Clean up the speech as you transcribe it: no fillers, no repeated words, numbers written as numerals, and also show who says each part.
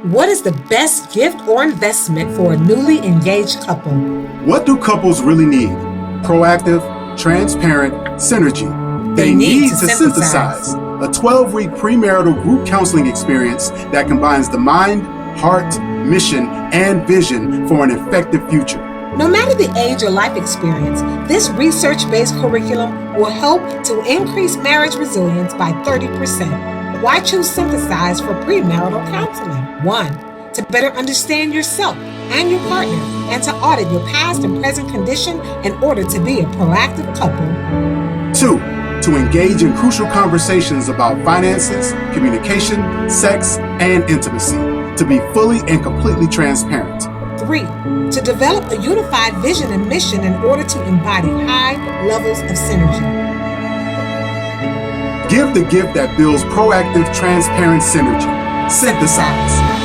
Speaker 1: What is the best gift or investment for a newly engaged couple?
Speaker 2: What do couples really need? Proactive, transparent, synergy. They need to synthesize. A 12-week premarital group counseling experience that combines the mind, heart, mission, and vision for an effective future.
Speaker 1: No matter the age or life experience, this research-based curriculum will help to increase marriage resilience by 30%. Why choose Synthesize for premarital counseling? 1. To better understand yourself and your partner and to audit your past and present condition in order to be a proactive couple.
Speaker 2: 2. To engage in crucial conversations about finances, communication, sex, and intimacy. To be fully and completely transparent.
Speaker 1: 3. To develop a unified vision and mission in order to embody high levels of synergy.
Speaker 2: Give the gift that builds proactive, transparent synergy. Synthesize.